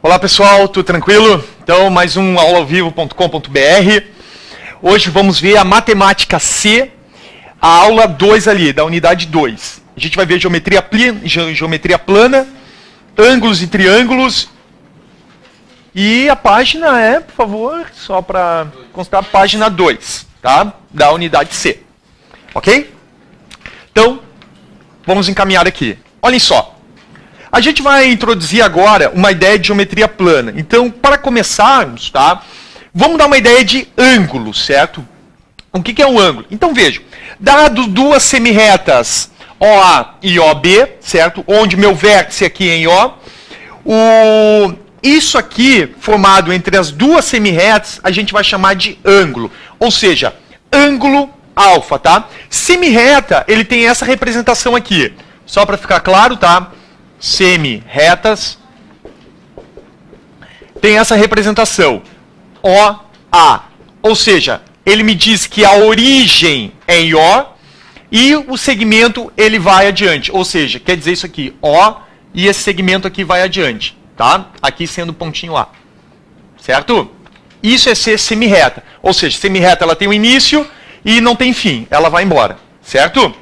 Olá pessoal, tudo tranquilo? Então, mais um aulaovivo.com.br. Hoje vamos ver a matemática C, a aula 2 ali, da unidade 2. A gente vai ver geometria plana, ângulos e triângulos. E a página é, por favor, só para constar, página 2, tá? Da unidade C. Ok? Então, vamos encaminhar aqui. Olhem só. A gente vai introduzir agora uma ideia de geometria plana. Então, para começarmos, tá? Vamos dar uma ideia de ângulo, certo? O que é um ângulo? Então, vejam. Dado duas semirretas OA e OB, certo? Onde meu vértice aqui é em O. Isso aqui, formado entre as duas semirretas, a gente vai chamar de ângulo. Ou seja, ângulo alfa, tá? Semirreta, ele tem essa representação aqui. Só para ficar claro, tá? Semirretas tem essa representação OA, ou seja, ele me diz que a origem é em O e o segmento ele vai adiante, ou seja, quer dizer isso aqui, O e esse segmento aqui vai adiante, tá? Aqui sendo o pontinho A, certo? Isso é ser semirreta, ou seja, semirreta ela tem um início e não tem fim, ela vai embora, certo?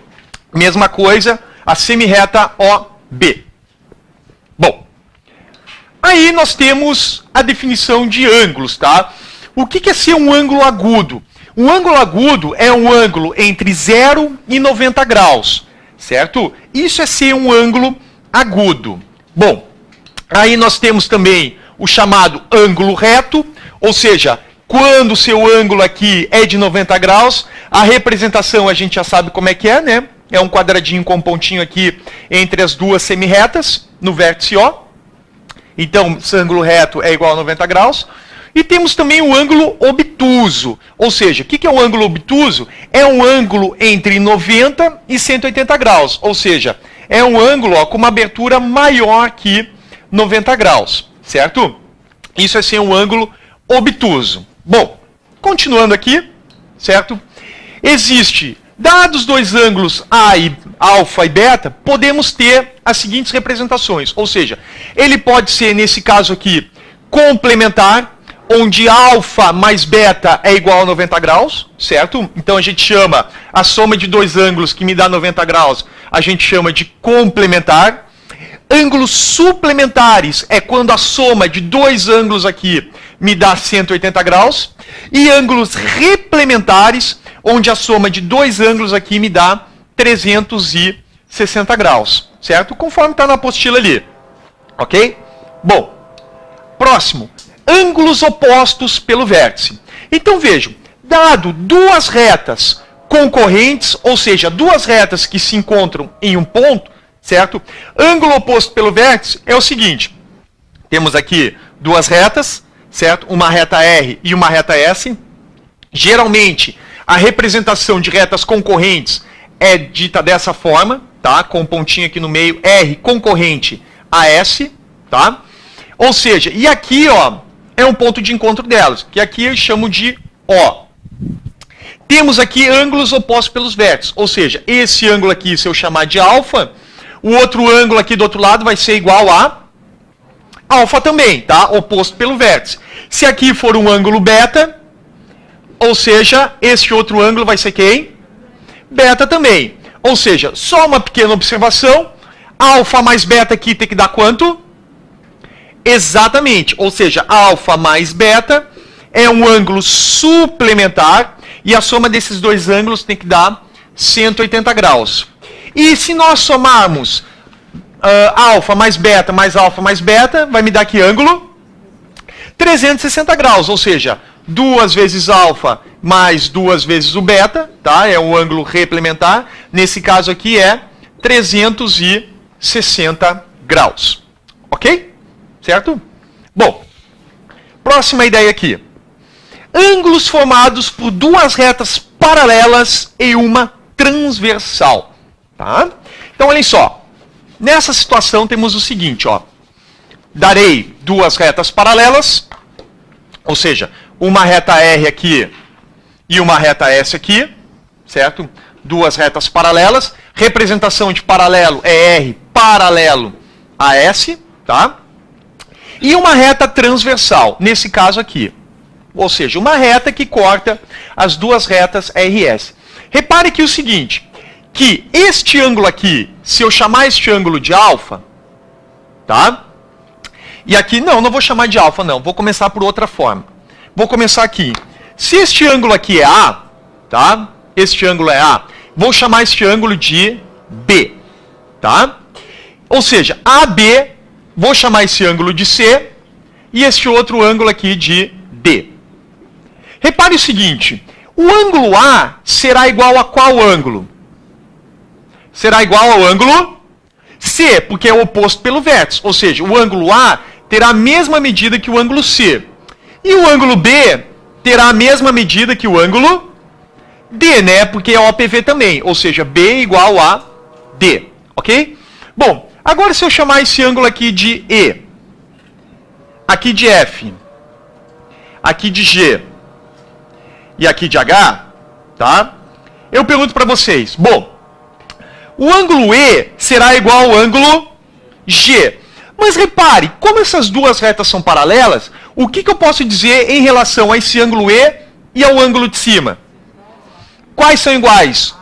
Mesma coisa, a semirreta OB. Bom, aí nós temos a definição de ângulos, tá? O que é ser um ângulo agudo? Um ângulo agudo é um ângulo entre 0 e 90 graus, certo? Isso é ser um ângulo agudo. Bom, aí nós temos também o chamado ângulo reto, ou seja, quando o seu ângulo aqui é de 90 graus, a representação a gente já sabe como é que é, né? É um quadradinho com um pontinho aqui entre as duas semirretas, no vértice O. Então, esse ângulo reto é igual a 90 graus. E temos também o ângulo obtuso. Ou seja, o que é um ângulo obtuso? É um ângulo entre 90 e 180 graus. Ou seja, é um ângulo com uma abertura maior que 90 graus. Certo? Isso é ser um ângulo obtuso. Bom, continuando aqui, certo? Existe... Dados dois ângulos alfa e beta, podemos ter as seguintes representações. Ou seja, ele pode ser, nesse caso aqui, complementar, onde alfa mais beta é igual a 90 graus, certo? Então a gente chama a soma de dois ângulos que me dá 90 graus, a gente chama de complementar. Ângulos suplementares é quando a soma de dois ângulos aqui me dá 180 graus. E ângulos replementares, onde a soma de dois ângulos aqui me dá 360 graus, certo? Conforme está na apostila ali, ok? Bom, próximo, ângulos opostos pelo vértice. Então vejam, dado duas retas concorrentes, ou seja, duas retas que se encontram em um ponto, certo? Ângulo oposto pelo vértice é o seguinte, temos aqui duas retas, certo? Uma reta R e uma reta S. Geralmente, a representação de retas concorrentes é dita dessa forma, tá? Com um pontinho aqui no meio, R concorrente a S, tá? Ou seja, e aqui, ó, é um ponto de encontro delas, que aqui eu chamo de O. Temos aqui ângulos opostos pelos vértices, ou seja, esse ângulo aqui, se eu chamar de alfa, o outro ângulo aqui do outro lado vai ser igual a alfa também, tá? Oposto pelo vértice. Se aqui for um ângulo beta, ou seja, este outro ângulo vai ser quem? Beta também. Ou seja, só uma pequena observação, alfa mais beta aqui tem que dar quanto? Exatamente, ou seja, alfa mais beta é um ângulo suplementar e a soma desses dois ângulos tem que dar 180 graus. E se nós somarmos alfa mais beta, vai me dar que ângulo? 360 graus, ou seja, 2 vezes alfa mais 2 vezes o beta, tá? É um ângulo replementar. Nesse caso aqui é 360 graus. Ok? Certo? Bom, próxima ideia aqui. Ângulos formados por duas retas paralelas e uma transversal. Tá? Então, olhem só. Nessa situação temos o seguinte, ó. Darei duas retas paralelas, ou seja, uma reta R aqui e uma reta S aqui, certo? duas retas paralelas. Representação de paralelo é R paralelo a S, tá? E uma reta transversal, nesse caso aqui. Ou seja, uma reta que corta as duas retas RS. Repare aqui o seguinte, que este ângulo aqui, se eu chamar este ângulo de alfa, tá? E aqui, não vou chamar de alfa, não. Vou começar por outra forma. Vou começar aqui. Se este ângulo aqui é A, tá? Este ângulo é A. Vou chamar este ângulo de B, tá? Ou seja, AB, vou chamar esse ângulo de C e este outro ângulo aqui de D. Repare o seguinte, o ângulo A será igual a qual ângulo? Será igual ao ângulo C, porque é o oposto pelo vértice. Ou seja, o ângulo A terá a mesma medida que o ângulo C. E o ângulo B terá a mesma medida que o ângulo D, né? Porque é OPV também. Ou seja, B igual a D. Ok? Bom, agora se eu chamar esse ângulo aqui de E, aqui de F, aqui de G e aqui de H, tá? Eu pergunto para vocês, bom, o ângulo E será igual ao ângulo G. Mas repare, como essas duas retas são paralelas, o que eu posso dizer em relação a esse ângulo E e ao ângulo de cima? Quais são iguais?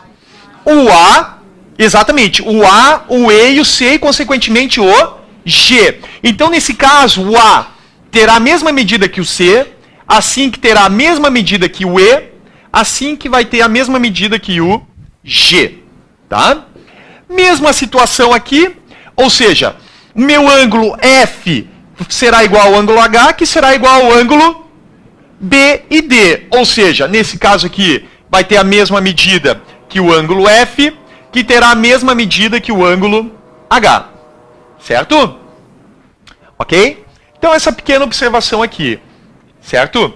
O A, exatamente, o A, o E e o C e, consequentemente, o G. Então, nesse caso, o A terá a mesma medida que o C, assim que terá a mesma medida que o E, assim que vai ter a mesma medida que o G. Tá? Mesma situação aqui, ou seja, o meu ângulo F será igual ao ângulo H, que será igual ao ângulo B e D. Ou seja, nesse caso aqui, vai ter a mesma medida que o ângulo F, que terá a mesma medida que o ângulo H. Certo? Ok? Então, essa pequena observação aqui. Certo?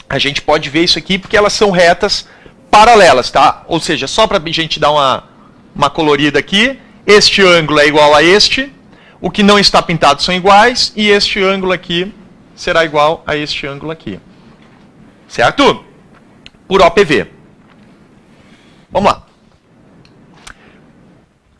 A gente pode ver isso aqui porque elas são retas paralelas, tá? Ou seja, só para a gente dar uma colorida aqui, este ângulo é igual a este, o que não está pintado são iguais, e este ângulo aqui será igual a este ângulo aqui. Certo? Por OPV. Vamos lá.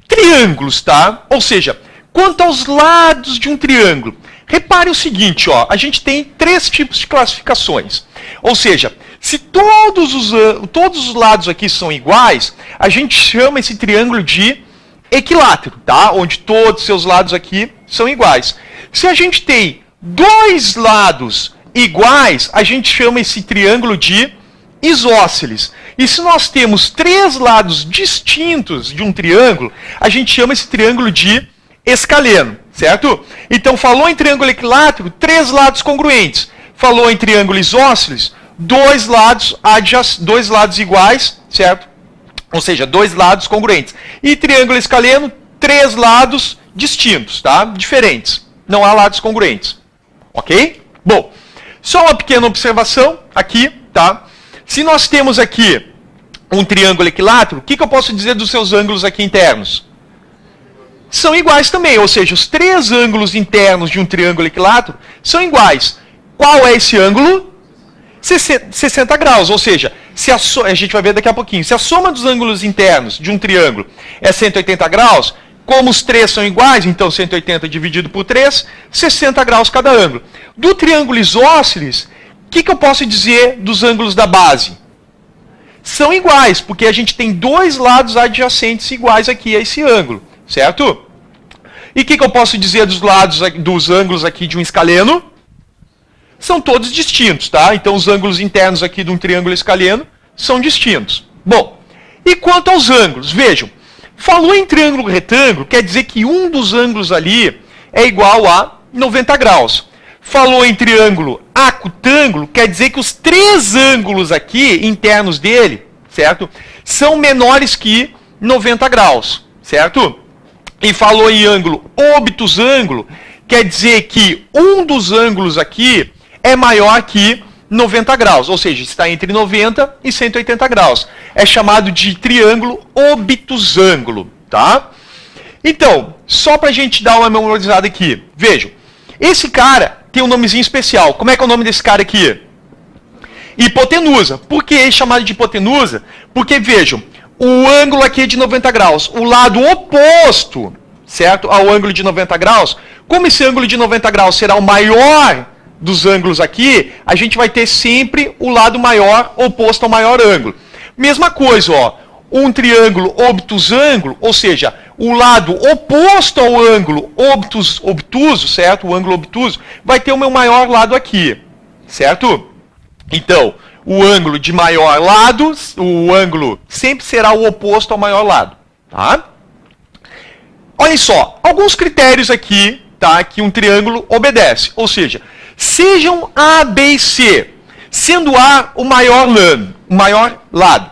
Triângulos, tá? Ou seja, quanto aos lados de um triângulo. Repare o seguinte, ó, a gente tem três tipos de classificações. Ou seja, se todos os lados aqui são iguais, a gente chama esse triângulo de equilátero, tá? Onde todos os seus lados aqui são iguais. Se a gente tem dois lados iguais, a gente chama esse triângulo de isósceles. E se nós temos três lados distintos de um triângulo, a gente chama esse triângulo de escaleno, certo? Então, falou em triângulo equilátero, três lados congruentes. Falou em triângulo isósceles, dois lados iguais, certo? Ou seja, dois lados congruentes. E triângulo escaleno, três lados distintos, tá? Diferentes. Não há lados congruentes. Ok? Bom, só uma pequena observação aqui, tá? Se nós temos aqui um triângulo equilátero, o que eu posso dizer dos seus ângulos aqui internos? São iguais também, ou seja, os três ângulos internos de um triângulo equilátero são iguais. Qual é esse ângulo? 60 graus, ou seja, a gente vai ver daqui a pouquinho, se a soma dos ângulos internos de um triângulo é 180 graus, como os três são iguais, então 180 dividido por 3, 60 graus cada ângulo. Do triângulo isósceles, o que eu posso dizer dos ângulos da base? São iguais, porque a gente tem dois lados adjacentes iguais aqui a esse ângulo, certo? E o que eu posso dizer dos ângulos aqui de um escaleno? São todos distintos, tá? Então os ângulos internos aqui de um triângulo escaleno são distintos. Bom, e quanto aos ângulos? Vejam, falou em triângulo retângulo, quer dizer que um dos ângulos ali é igual a 90 graus. Falou em triângulo acutângulo, quer dizer que os três ângulos aqui, internos dele, certo? São menores que 90 graus, certo? E falou em ângulo obtusângulo, quer dizer que um dos ângulos aqui é maior que 90 graus, ou seja, está entre 90 e 180 graus. É chamado de triângulo obtusângulo, tá? Então, só para a gente dar uma memorizada aqui, vejam, esse cara tem um nomezinho especial. Como é que é o nome desse cara aqui? Hipotenusa. Por que é chamado de hipotenusa? Porque, vejam, o ângulo aqui é de 90 graus. O lado oposto, certo, ao ângulo de 90 graus, como esse ângulo de 90 graus será o maior dos ângulos aqui, a gente vai ter sempre o lado maior oposto ao maior ângulo. Mesma coisa, ó, um triângulo obtusângulo, ou seja, o lado oposto ao ângulo obtuso, certo? O ângulo obtuso vai ter o meu maior lado aqui, certo? Então, o ângulo de maior lado, o ângulo sempre será o oposto ao maior lado, tá? Olhem só, alguns critérios aqui, tá, que um triângulo obedece, ou seja, sejam A, B e C, sendo A o maior lado.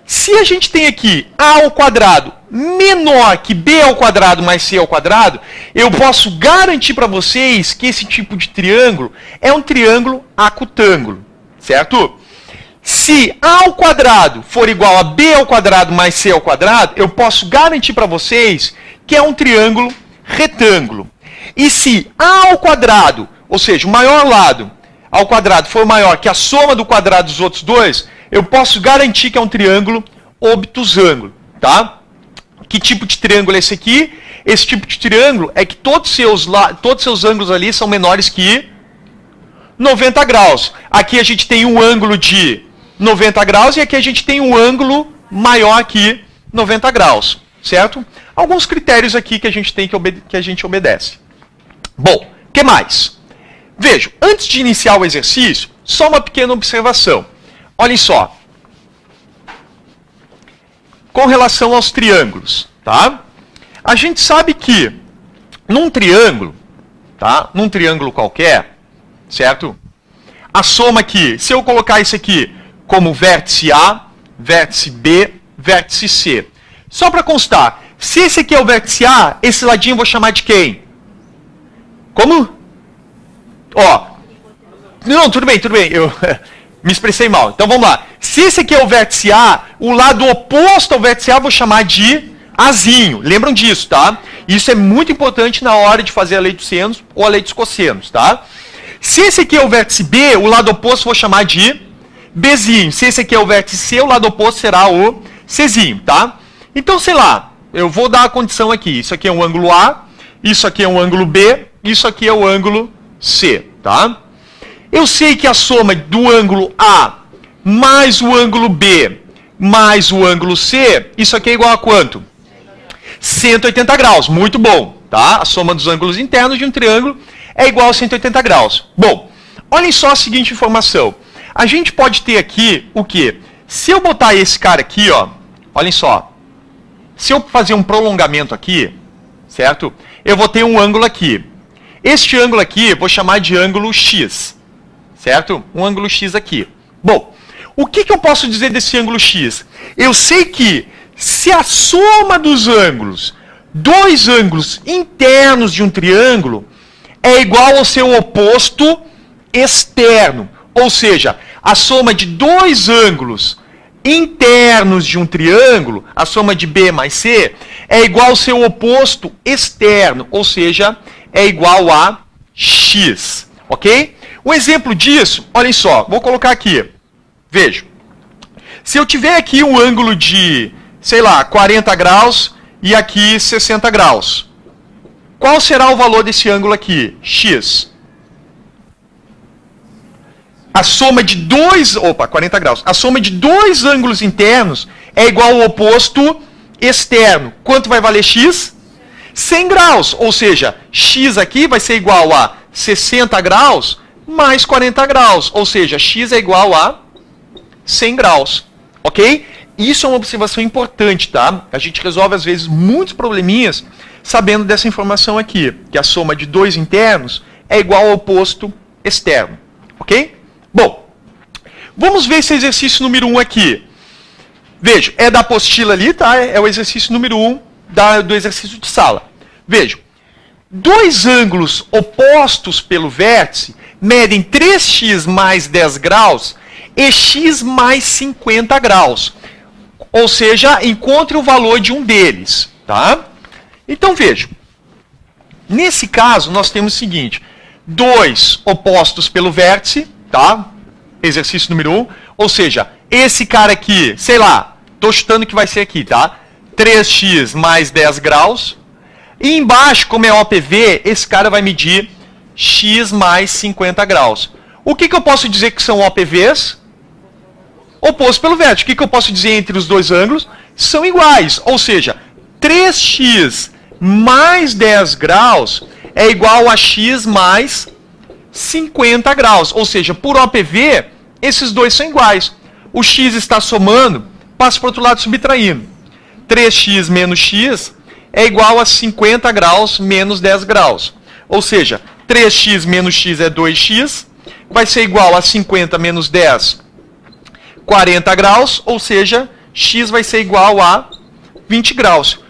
Se a gente tem aqui A ao quadrado menor que B ao quadrado mais C ao quadrado, eu posso garantir para vocês que esse tipo de triângulo é um triângulo acutângulo, certo? Se A ao quadrado for igual a B ao quadrado mais C ao quadrado, eu posso garantir para vocês que é um triângulo retângulo. E se A ao quadrado, ou seja, o maior lado ao quadrado for maior que a soma do quadrado dos outros dois, eu posso garantir que é um triângulo obtusângulo, tá? Que tipo de triângulo é esse aqui? Esse tipo de triângulo é que todos seus ângulos ali são menores que 90 graus. Aqui a gente tem um ângulo de 90 graus e aqui a gente tem um ângulo maior que 90 graus, certo? Alguns critérios aqui que a gente tem que a gente obedece. Bom, o que mais? Vejam, antes de iniciar o exercício, só uma pequena observação. Olhem só. Com relação aos triângulos, tá? A gente sabe que num triângulo, tá? Num triângulo qualquer, certo? A soma aqui, se eu colocar isso aqui como vértice A, vértice B, vértice C. Só para constar, se esse aqui é o vértice A, esse ladinho eu vou chamar de quem? Como? Ó. Não, tudo bem, eu me expressei mal. Então vamos lá. Se esse aqui é o vértice A, o lado oposto ao vértice A eu vou chamar de Azinho. Lembram disso, tá? Isso é muito importante na hora de fazer a lei dos senos ou a lei dos cossenos, tá? Se esse aqui é o vértice B, o lado oposto eu vou chamar de Bzinho. Se esse aqui é o vértice C, o lado oposto será o Czinho, tá? Então, sei lá, eu vou dar a condição aqui. Isso aqui é um ângulo A, isso aqui é um ângulo B, isso aqui é o ângulo C, tá? Eu sei que a soma do ângulo A mais o ângulo B mais o ângulo C, isso aqui é igual a quanto? 180 graus, muito bom, tá? A soma dos ângulos internos de um triângulo é igual a 180 graus. Bom, olhem só a seguinte informação. A gente pode ter aqui o quê? Se eu botar esse cara aqui, ó, olhem só. Se eu fazer um prolongamento aqui, certo? Eu vou ter um ângulo aqui. Este ângulo aqui eu vou chamar de ângulo X, certo? Um ângulo X aqui. Bom, o que eu posso dizer desse ângulo X? Eu sei que se a soma dos ângulos, dois ângulos internos de um triângulo, é igual ao seu oposto externo. Ou seja, a soma de dois ângulos internos de um triângulo, a soma de B mais C, é igual ao seu oposto externo. Ou seja, é igual a X. Ok? Um exemplo disso, olhem só, vou colocar aqui. Vejam. Se eu tiver aqui um ângulo de, sei lá, 40 graus e aqui 60 graus. Qual será o valor desse ângulo aqui? X. A soma de dois... Opa, 40 graus. A soma de dois ângulos internos é igual ao oposto externo. Quanto vai valer X? 100 graus. Ou seja, X aqui vai ser igual a 60 graus mais 40 graus. Ou seja, X é igual a 100 graus. Ok? Isso é uma observação importante, tá? A gente resolve, às vezes, muitos probleminhas sabendo dessa informação aqui, que a soma de dois internos é igual ao oposto externo. Ok? Bom, vamos ver esse exercício número 1 aqui. Vejam, é da apostila ali, tá? É o exercício número 1 do exercício de sala. Vejam, dois ângulos opostos pelo vértice medem 3x mais 10 graus e x mais 50 graus. Ou seja, encontre o valor de um deles, tá? Então, vejam. Nesse caso, nós temos o seguinte. Dois opostos pelo vértice, tá? Exercício número 1. Ou seja, esse cara aqui, sei lá, Tô chutando que vai ser aqui, tá? 3x mais 10 graus. E embaixo, como é OPV, esse cara vai medir x mais 50 graus. O que eu posso dizer que são OPVs? Oposto pelo vértice. O que eu posso dizer entre os dois ângulos? São iguais. Ou seja, 3x mais 10 graus é igual a x mais 50 graus. Ou seja, por OPV, esses dois são iguais. O x está somando, passa para o outro lado subtraindo. 3x menos x é igual a 50 graus menos 10 graus. Ou seja, 3x menos x é 2x, vai ser igual a 50 menos 10, 40 graus, ou seja, x vai ser igual a 20 graus.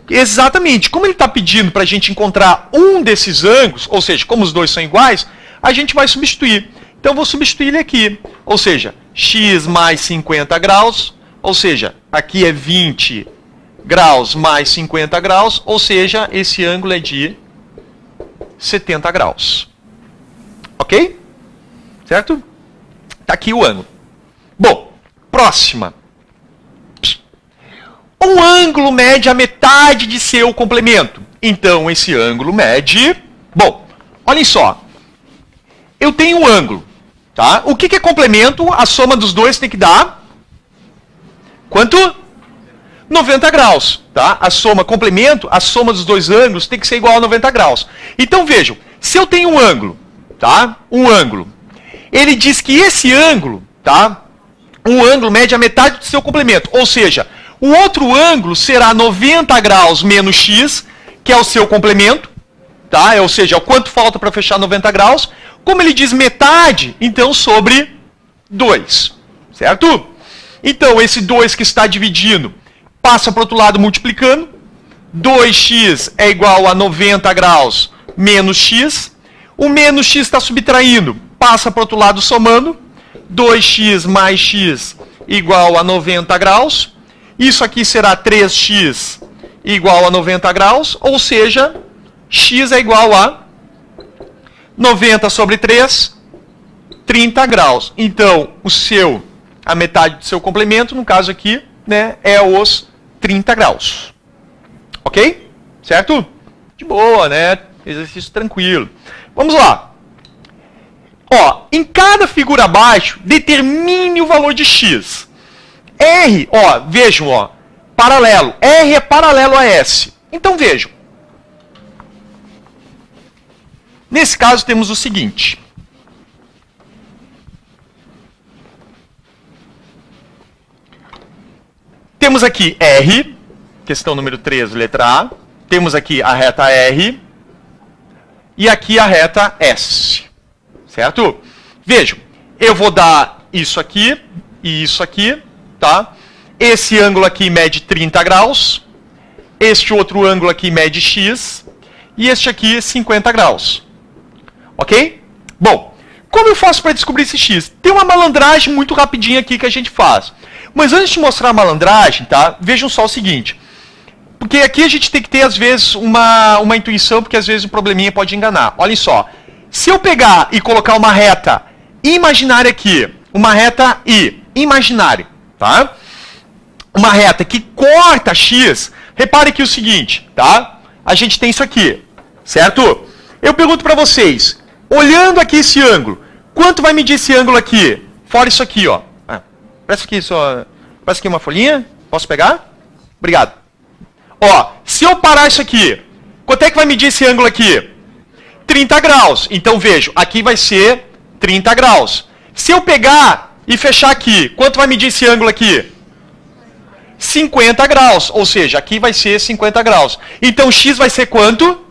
Exatamente, como ele está pedindo para a gente encontrar um desses ângulos, ou seja, como os dois são iguais, a gente vai substituir. Então, eu vou substituir ele aqui, ou seja, x mais 50 graus, ou seja, aqui é 20 graus mais 50 graus, ou seja, esse ângulo é de 70 graus. Ok? Certo? Está aqui o ângulo. Bom, próxima. Um ângulo mede a metade de seu complemento. Então, esse ângulo mede... Bom, olhem só. Eu tenho um ângulo. Tá? O que é complemento? A soma dos dois tem que dar... Quanto? 90 graus. Tá? A soma complemento, a soma dos dois ângulos tem que ser igual a 90 graus. Então, vejam. Se eu tenho um ângulo, tá? Um ângulo. Ele diz que esse ângulo, tá? Um ângulo mede a metade do seu complemento. Ou seja, o outro ângulo será 90 graus menos x, que é o seu complemento. Tá? Ou seja, o quanto falta para fechar 90 graus. Como ele diz metade, então sobre 2. Certo? Então, esse 2 que está dividindo, passa para o outro lado multiplicando. 2x é igual a 90 graus menos x. O menos x está subtraindo, passa para o outro lado somando. 2x mais x igual a 90 graus. Isso aqui será 3x igual a 90 graus, ou seja, x é igual a 90 sobre 3, 30 graus. Então, a metade do seu complemento, no caso aqui, né, é os 30 graus. Ok? Certo? De boa, né? Exercício tranquilo. Vamos lá. Ó, em cada figura abaixo, determine o valor de x. R, ó, vejam, ó, paralelo. R é paralelo a S. Então, vejam. Nesse caso, temos o seguinte. Temos aqui R, questão número 13, letra A. Temos aqui a reta R. E aqui a reta S. Certo? Vejam, eu vou dar isso aqui e isso aqui, tá? Esse ângulo aqui mede 30 graus. Este outro ângulo aqui mede x. E este aqui 50 graus. Ok? Bom, como eu faço para descobrir esse x? Tem uma malandragem muito rapidinha aqui que a gente faz. Mas antes de mostrar a malandragem, tá? Vejam só o seguinte. Porque aqui a gente tem que ter, às vezes, uma intuição, porque às vezes o probleminha pode enganar. Olhem só. Se eu pegar e colocar uma reta imaginária aqui, uma reta I, imaginária, tá? Uma reta que corta x, repare aqui o seguinte, tá? A gente tem isso aqui, certo? Eu pergunto para vocês, olhando aqui esse ângulo, quanto vai medir esse ângulo aqui? Fora isso aqui, ó. Parece aqui uma folhinha. Posso pegar? Obrigado. Ó, se eu parar isso aqui, quanto é que vai medir esse ângulo aqui? 30 graus. Então, vejo, aqui vai ser 30 graus. Se eu pegar e fechar aqui, quanto vai medir esse ângulo aqui? 50 graus. Ou seja, aqui vai ser 50 graus. Então, x vai ser quanto?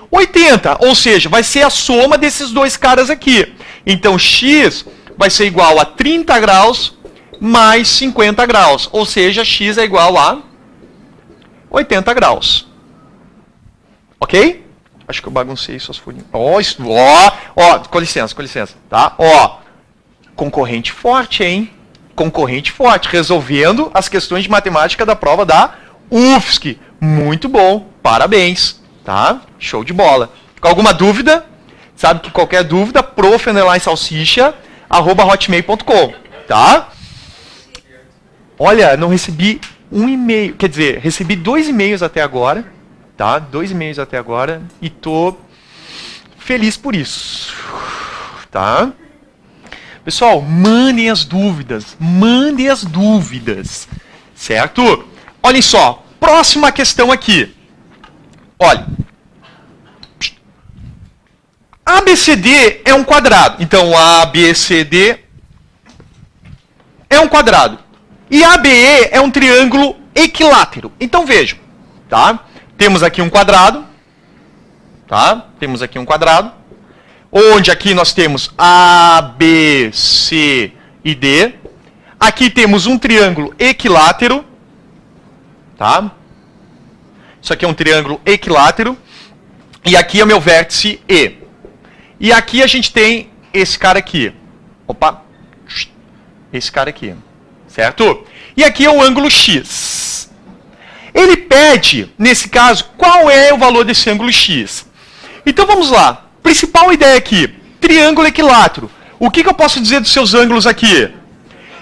80. Ou seja, vai ser a soma desses dois caras aqui. Então, x vai ser igual a 30 graus mais 50 graus. Ou seja, x é igual a 80 graus. Ok? Acho que eu baguncei suas folhinhas. Ó, com licença, tá? Ó, concorrente forte, hein? Concorrente forte, resolvendo as questões de matemática da prova da UFSC. Muito bom, parabéns, tá? Show de bola. Com alguma dúvida? Sabe que qualquer dúvida, prof_salsicha@hotmail.com, tá? Olha, não recebi um e-mail, quer dizer, recebi 2 e-mails até agora, tá? 2 e-mails até agora e tô feliz por isso, tá? Pessoal, mandem as dúvidas, certo? Olhem só, próxima questão aqui. Olha, ABCD é um quadrado, então ABCD é um quadrado. E ABE é um triângulo equilátero. Então vejam, tá? Temos aqui um quadrado, tá? Temos aqui um quadrado, onde aqui nós temos A, B, C e D. Aqui temos um triângulo equilátero, tá? Isso aqui é um triângulo equilátero. E aqui é o meu vértice E. E aqui a gente tem esse cara aqui. Opa! Esse cara aqui. Certo? E aqui é o ângulo X. Ele pede, nesse caso, qual é o valor desse ângulo X. Então vamos lá. Principal ideia aqui. Triângulo equilátero. O que eu posso dizer dos seus ângulos aqui?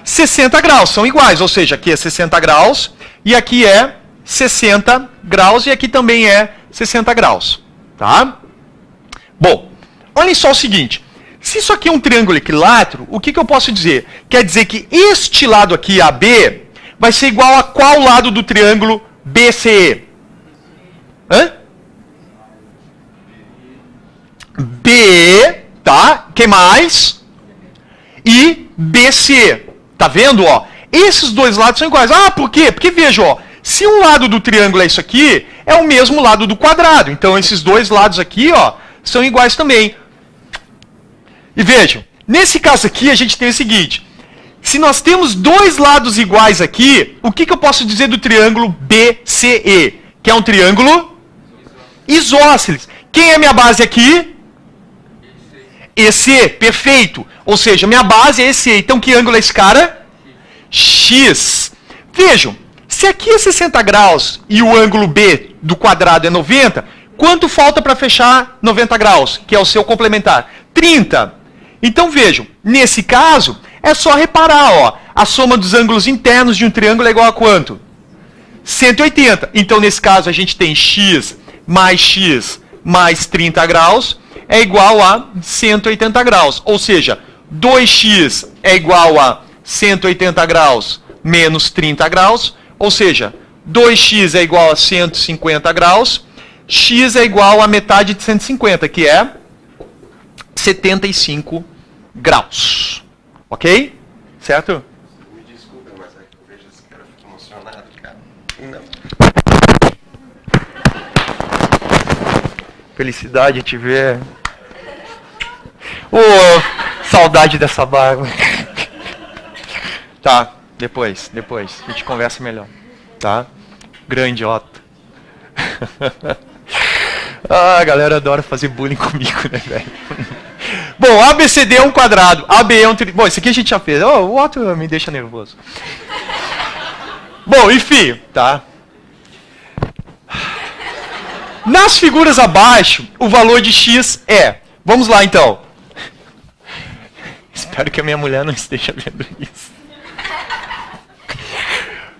60 graus. São iguais. Ou seja, aqui é 60 graus. E aqui é 60 graus. E aqui também é 60 graus. Tá? Bom, olhem só o seguinte. Se isso aqui é um triângulo equilátero, o que eu posso dizer? Quer dizer que este lado aqui, AB, vai ser igual a qual lado do triângulo BCE? Hã? BE, tá? Que mais? E BCE. Tá vendo, ó? Esses dois lados são iguais. Ah, por quê? Porque veja, ó, se um lado do triângulo é isso aqui, é o mesmo lado do quadrado. Então esses dois lados aqui, ó, são iguais também. E vejam, nesse caso aqui a gente tem o seguinte. Se nós temos dois lados iguais aqui, o que eu posso dizer do triângulo BCE? Que é um triângulo isósceles. Quem é minha base aqui? EC, perfeito. Ou seja, minha base é EC. Então que ângulo é esse cara? X. Vejam, se aqui é 60 graus e o ângulo B do quadrado é 90, quanto falta para fechar 90 graus? Que é o seu complementar? 30. Então vejam, nesse caso, é só reparar, ó, a soma dos ângulos internos de um triângulo é igual a quanto? 180. Então, nesse caso, a gente tem x mais 30 graus é igual a 180 graus. Ou seja, 2x é igual a 180 graus menos 30 graus. Ou seja, 2x é igual a 150 graus. X é igual a metade de 150, que é 75 graus. Ok? Certo? Me desculpa, mas é que eu vejo esse cara fica emocionado, cara. Não. Felicidade te ver. Ô, saudade dessa barba. Tá, depois a gente conversa melhor. Tá? Grande Otto. Ah, a galera adora fazer bullying comigo, né, velho? Bom, ABCD é um quadrado, AB é um triângulo. Bom, isso aqui a gente já fez. Oh, o Otto me deixa nervoso. Bom, enfim, tá? Nas figuras abaixo, o valor de x é... Vamos lá, então. Espero que a minha mulher não esteja vendo isso.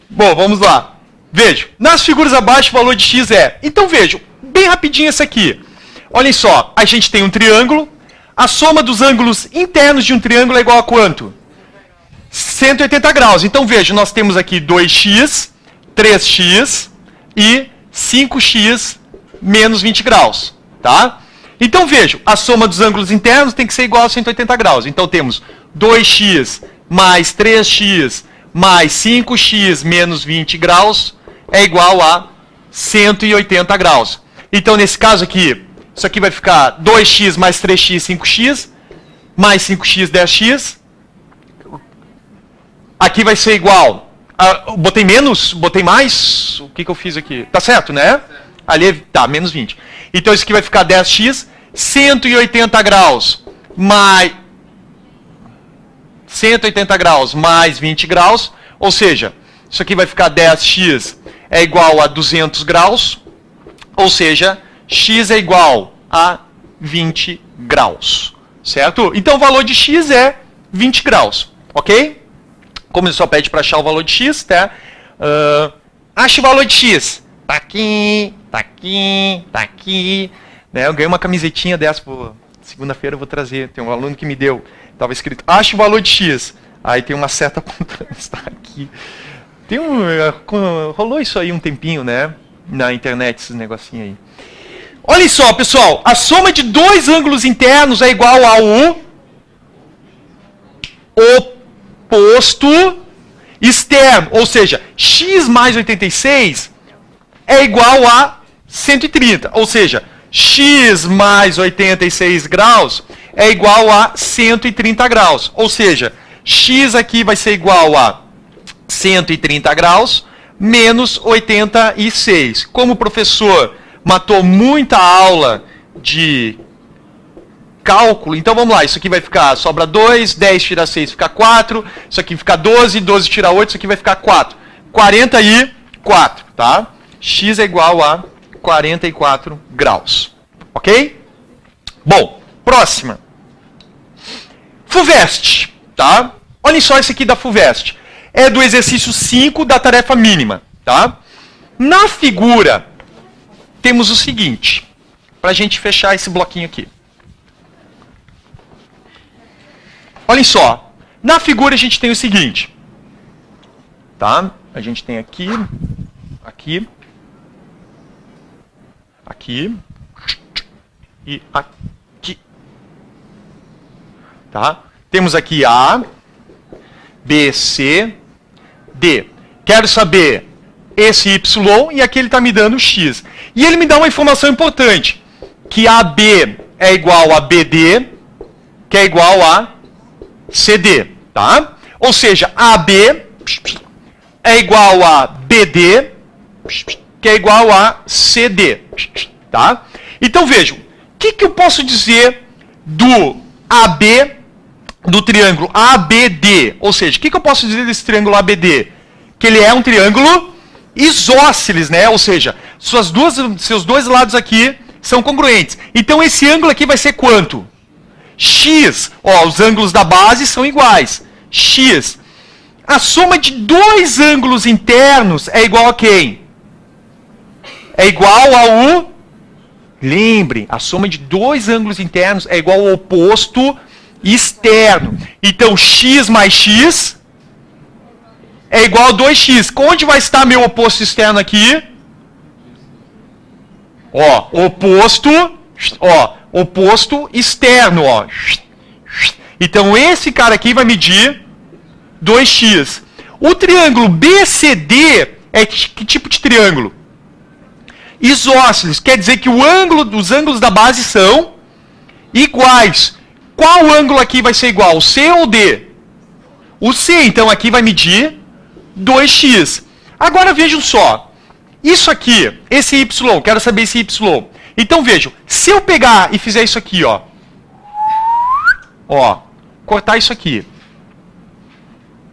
Bom, vamos lá. Veja, nas figuras abaixo, o valor de x é... Então, vejam, bem rapidinho essa aqui. Olhem só, a gente tem um triângulo. A soma dos ângulos internos de um triângulo é igual a quanto? 180 graus. Então, veja, nós temos aqui 2x, 3x e 5x menos 20 graus. Tá? Então, vejam, a soma dos ângulos internos tem que ser igual a 180 graus. Então, temos 2x mais 3x mais 5x menos 20 graus é igual a 180 graus. Então, nesse caso aqui, isso aqui vai ficar 2x mais 3x, 5x, mais 5x, 10x. Aqui vai ser igual. Botei menos? Botei mais? O que eu fiz aqui? Tá certo, né? Ali, tá, menos 20. Então, isso aqui vai ficar 10x, 180 graus mais 180 graus mais 20 graus. Ou seja, isso aqui vai ficar 10x é igual a 200 graus. Ou seja, x é igual a 20 graus, certo? Então o valor de x é 20 graus, ok? Como ele só pede para achar o valor de x, tá? Acha o valor de x. Tá aqui, tá aqui, tá aqui. Né? Eu ganhei uma camisetinha dessa, segunda-feira eu vou trazer. Tem um aluno que me deu. Estava escrito, acha o valor de x. Aí tem uma seta apontando, está aqui. Rolou isso aí um tempinho, né? Na internet, esses negocinhos aí. Olha só, pessoal. A soma de dois ângulos internos é igual ao oposto externo. Ou seja, x mais 86 é igual a 130. Ou seja, x mais 86 graus é igual a 130 graus. Ou seja, x aqui vai ser igual a 130 graus menos 86. Como o professor matou muita aula de cálculo, então vamos lá, isso aqui vai ficar, sobra 2, 10 tira 6 fica 4, isso aqui fica 12, 12 tira 8, isso aqui vai ficar 4. 44, tá? X é igual a 44 graus. Ok? Bom, próxima. FUVEST, tá? Olha só esse aqui da FUVEST. É do exercício 5 da tarefa mínima, tá? Na figura, temos o seguinte, para a gente fechar esse bloquinho aqui. Olhem só, na figura a gente tem o seguinte, tá? A gente tem aqui, aqui, aqui e aqui, tá? Temos aqui A, B, C, D. Quero saber esse Y e aqui ele está me dando X. E ele me dá uma informação importante, que AB é igual a BD, que é igual a CD, tá? Ou seja, AB é igual a BD, que é igual a CD, tá? Então vejam, o que eu posso dizer do AB, do triângulo ABD? Ou seja, o que eu posso dizer desse triângulo ABD? Que ele é um triângulo isósceles, né? Ou seja, seus dois lados aqui são congruentes. Então esse ângulo aqui vai ser quanto? X. Ó, os ângulos da base são iguais. X. A soma de dois ângulos internos é igual a quem? É igual ao... Lembre, a soma de dois ângulos internos é igual ao oposto externo. Então, x mais x é igual a 2x. Onde vai estar meu oposto externo aqui? Ó, oposto externo, ó. Então, esse cara aqui vai medir 2x. O triângulo BCD é que tipo de triângulo? Isósceles. Quer dizer que os ângulos da base são iguais. Qual ângulo aqui vai ser igual? O C ou o D? O C, então, aqui vai medir 2x. Agora, vejam só. Isso aqui, esse Y, quero saber esse Y. Então, vejam, se eu pegar e fizer isso aqui, ó, cortar isso aqui,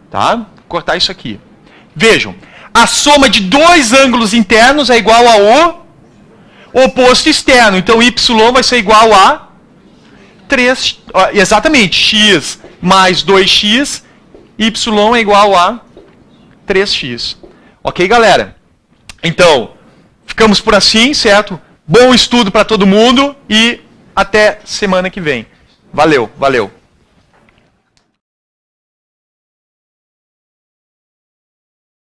tá? Cortar isso aqui. Vejam, a soma de dois ângulos internos é igual ao oposto externo. Então, Y vai ser igual a 3, exatamente, x mais 2x, Y é igual a 3x. Ok, galera? Então, ficamos por assim, certo? Bom estudo para todo mundo e até semana que vem. Valeu, valeu.